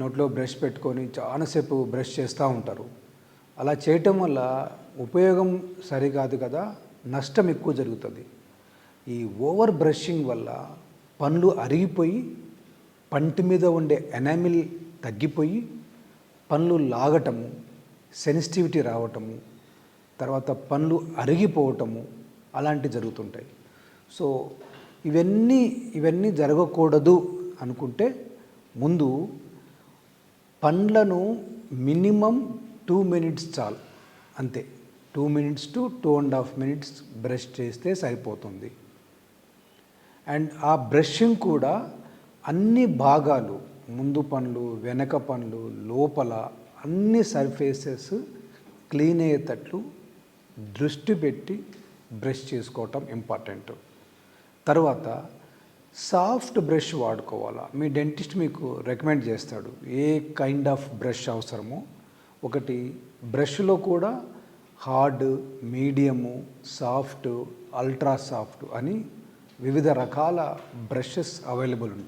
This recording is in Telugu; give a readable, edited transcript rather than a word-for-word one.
నోట్లో బ్రష్ పెట్టుకొని చాలాసేపు బ్రష్ చేస్తూ ఉంటారు. అలా చేయటం వల్ల ఉపయోగం సరికాదు కదా, నష్టం ఎక్కువ జరుగుతుంది. ఈ ఓవర్ బ్రషింగ్ వల్ల పళ్ళు అరిగిపోయి పంటి మీద ఉండే ఎనామిల్ తగ్గిపోయి పళ్ళు లాగటము, సెన్సిటివిటీ రావటము, తర్వాత పళ్ళు అరిగిపోవటము అలాంటివి జరుగుతుంటాయి. సో ఇవన్నీ జరగకూడదు అనుకుంటే ముందు పండ్లను మినిమం 2 minutes చాలు, అంతే. 2 minutes to 2.5 minutes బ్రష్ చేస్తే సరిపోతుంది. అండ్ ఆ బ్రషింగ్ కూడా అన్ని భాగాలు, ముందు పండ్లు, వెనక పండ్లు, లోపల అన్ని సర్ఫేసెస్ క్లీన్ అయ్యేటట్లు దృష్టి పెట్టి బ్రష్ చేసుకోవటం ఇంపార్టెంట్. తర్వాత సాఫ్ట్ బ్రష్ వాడుకోవాలా. మీ డెంటిస్ట్ మీకు రికమెండ్ చేస్తాడు ఏ కైండ్ ఆఫ్ బ్రష్ అవసరమో. ఒకటి బ్రష్లో కూడా hard, medium, soft, ultra soft అని వివిధ రకాల బ్రషెస్ అవైలబుల్ ఉంటాయి.